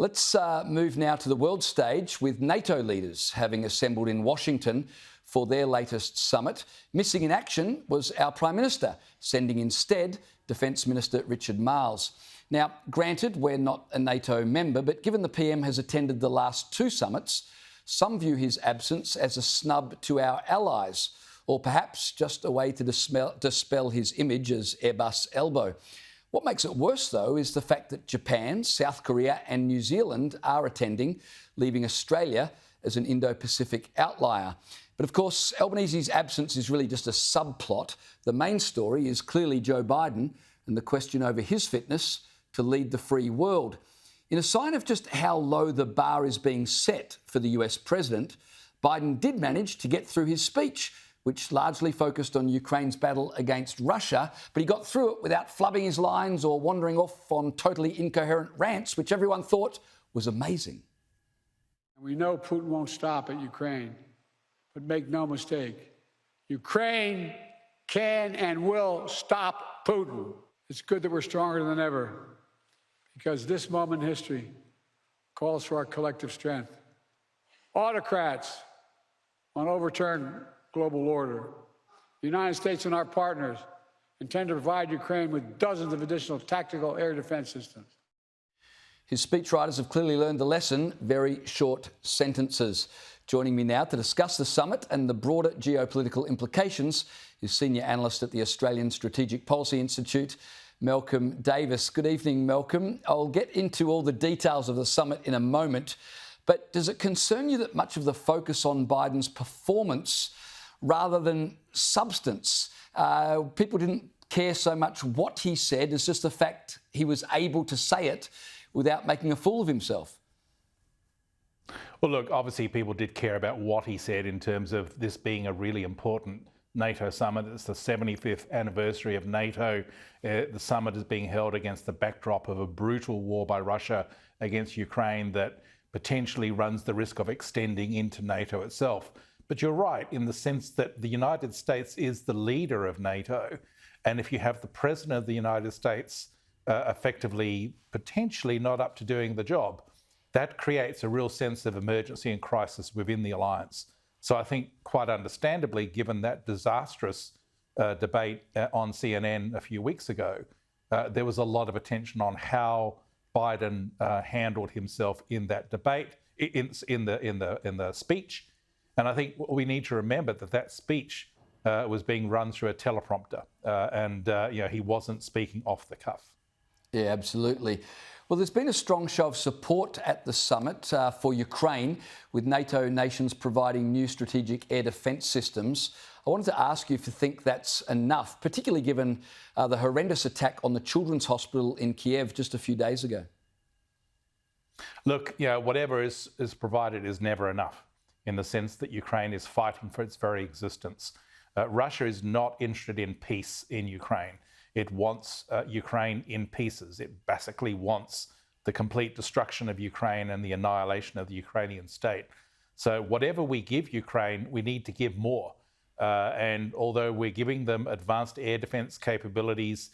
Let's move now to the world stage with NATO leaders having assembled in Washington for their latest summit. Missing in action was our Prime Minister, sending instead Defence Minister Richard Marles. Now, granted, we're not a NATO member, but given the PM has attended the last two summits, some view his absence as a snub to our allies, or perhaps just a way to dispel his image as Airbus elbow. What makes it worse, though, is the fact that Japan, South Korea and New Zealand are attending, leaving Australia as an Indo-Pacific outlier. But of course, Albanese's absence is really just a subplot. The main story is clearly Joe Biden and the question over his fitness to lead the free world. In a sign of just how low the bar is being set for the US president, Biden did manage to get through his speech, which largely focused on Ukraine's battle against Russia, but he got through it without flubbing his lines or wandering off on totally incoherent rants, which everyone thought was amazing. We know Putin won't stop at Ukraine, but make no mistake, Ukraine can and will stop Putin. It's good that we're stronger than ever, because this moment in history calls for our collective strength. Autocrats want to overturn global order. The United States and our partners intend to provide Ukraine with dozens of additional tactical air defense systems. His speechwriters have clearly learned the lesson, very short sentences. Joining me now to discuss the summit and the broader geopolitical implications is senior analyst at the Australian Strategic Policy Institute, Malcolm Davis. Good evening, Malcolm. I'll get into all the details of the summit in a moment, but does it concern you that much of the focus on Biden's performance rather than substance? People didn't care so much what he said as just the fact he was able to say it without making a fool of himself. Well, look, obviously people did care about what he said in terms of this being a really important NATO summit. It's the 75th anniversary of NATO. The summit is being held against the backdrop of a brutal war by Russia against Ukraine that potentially runs the risk of extending into NATO itself. But you're right in the sense that the United States is the leader of NATO. And if you have the President of the United States effectively, potentially not up to doing the job, that creates a real sense of emergency and crisis within the alliance. So I think quite understandably, given that disastrous debate on CNN a few weeks ago, there was a lot of attention on how Biden handled himself in that debate, in the speech. And I think we need to remember that speech was being run through a teleprompter, and he wasn't speaking off the cuff. Yeah, absolutely. Well, there's been a strong show of support at the summit for Ukraine, with NATO nations providing new strategic air defence systems. I wanted to ask you if you think that's enough, particularly given the horrendous attack on the Children's Hospital in Kiev just a few days ago. Look, whatever is provided is never enough, in the sense that Ukraine is fighting for its very existence. Russia is not interested in peace in Ukraine. It wants Ukraine in pieces. It basically wants the complete destruction of Ukraine and the annihilation of the Ukrainian state. So whatever we give Ukraine, we need to give more. And although we're giving them advanced air defense capabilities,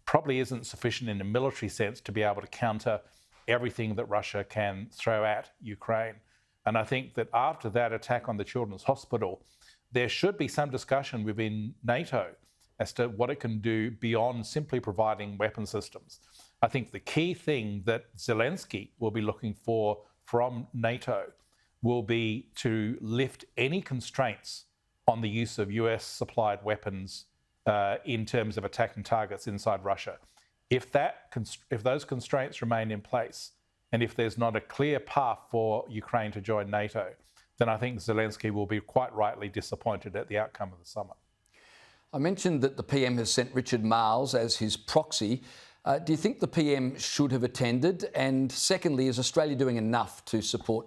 probably isn't sufficient in a military sense to be able to counter everything that Russia can throw at Ukraine. And I think that after that attack on the Children's Hospital, there should be some discussion within NATO as to what it can do beyond simply providing weapon systems. I think the key thing that Zelensky will be looking for from NATO will be to lift any constraints on the use of US-supplied weapons in terms of attacking targets inside Russia. If those constraints remain in place, and if there's not a clear path for Ukraine to join NATO, then I think Zelensky will be quite rightly disappointed at the outcome of the summit. I mentioned that the PM has sent Richard Marles as his proxy. Do you think the PM should have attended? And secondly, is Australia doing enough to support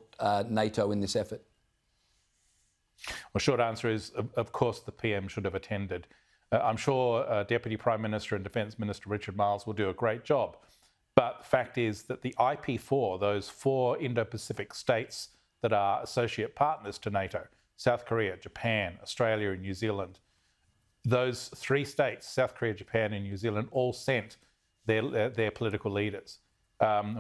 NATO in this effort? Well, short answer is, of course, the PM should have attended. I'm sure Deputy Prime Minister and Defence Minister Richard Marles will do a great job. But the fact is that the IP4, those 4 Indo-Pacific states that are associate partners to NATO, South Korea, Japan, Australia and New Zealand, those 3 states, South Korea, Japan and New Zealand, all sent their political leaders.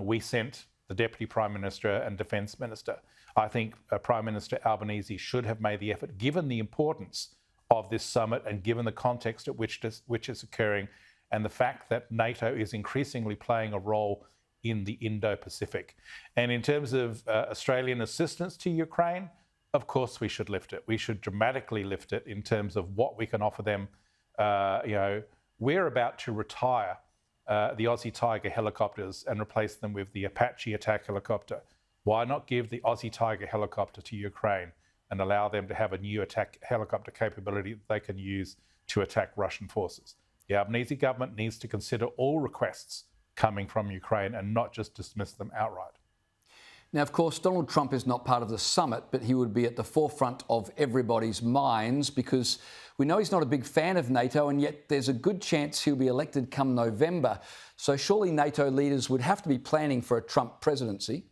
We sent the Deputy Prime Minister and Defence Minister. I think Prime Minister Albanese should have made the effort, given the importance of this summit and given the context at which it's occurring, and the fact that NATO is increasingly playing a role in the Indo-Pacific. And in terms of Australian assistance to Ukraine, of course we should lift it. We should dramatically lift it in terms of what we can offer them. We're about to retire the Aussie Tiger helicopters and replace them with the Apache attack helicopter. Why not give the Aussie Tiger helicopter to Ukraine and allow them to have a new attack helicopter capability that they can use to attack Russian forces? The Albanese government needs to consider all requests coming from Ukraine and not just dismiss them outright. Now, of course, Donald Trump is not part of the summit, but he would be at the forefront of everybody's minds because we know he's not a big fan of NATO, and yet there's a good chance he'll be elected come November. So surely NATO leaders would have to be planning for a Trump presidency.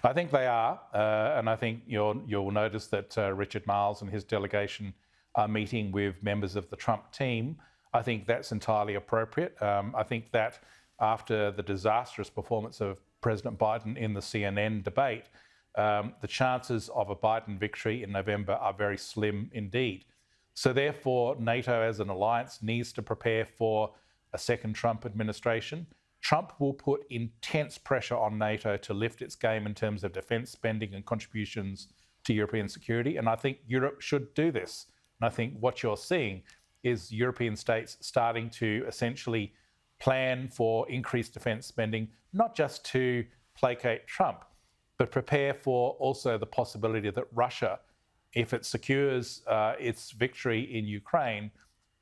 I think they are, and I think you'll notice that Richard Marles and his delegation are meeting with members of the Trump team. I think that's entirely appropriate. I think that after the disastrous performance of President Biden in the CNN debate, the chances of a Biden victory in November are very slim indeed. So therefore, NATO as an alliance needs to prepare for a second Trump administration. Trump will put intense pressure on NATO to lift its game in terms of defence spending and contributions to European security, and I think Europe should do this. And I think what you're seeing is European states starting to essentially plan for increased defence spending, not just to placate Trump, but prepare for also the possibility that Russia, if it secures its victory in Ukraine,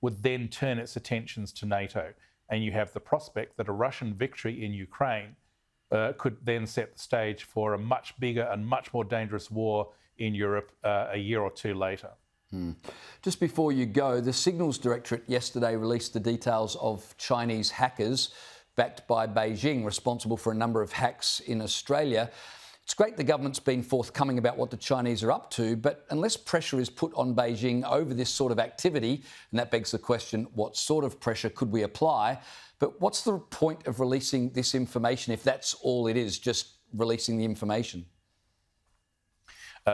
would then turn its attentions to NATO. And you have the prospect that a Russian victory in Ukraine could then set the stage for a much bigger and much more dangerous war in Europe a year or two later. Just before you go, the Signals Directorate yesterday released the details of Chinese hackers backed by Beijing responsible for a number of hacks in Australia. It's great the government's been forthcoming about what the Chinese are up to, but unless pressure is put on Beijing over this sort of activity, and that begs the question, what sort of pressure could we apply? But what's the point of releasing this information if that's all it is, just releasing the information?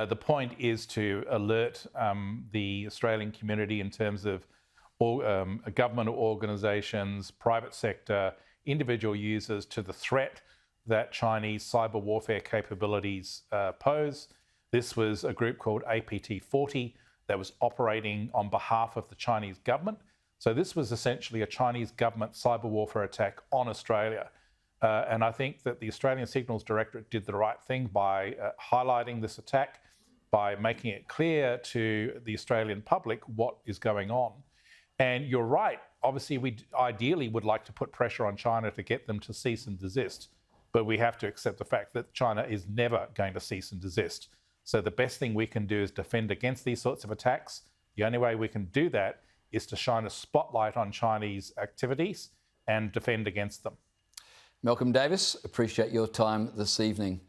The point is to alert the Australian community in terms of government organisations, private sector, individual users to the threat that Chinese cyber warfare capabilities pose. This was a group called APT-40 that was operating on behalf of the Chinese government. So this was essentially a Chinese government cyber warfare attack on Australia. And I think that the Australian Signals Directorate did the right thing by highlighting this attack, by making it clear to the Australian public what is going on. And you're right, obviously we ideally would like to put pressure on China to get them to cease and desist, but we have to accept the fact that China is never going to cease and desist. So the best thing we can do is defend against these sorts of attacks. The only way we can do that is to shine a spotlight on Chinese activities and defend against them. Malcolm Davis, appreciate your time this evening.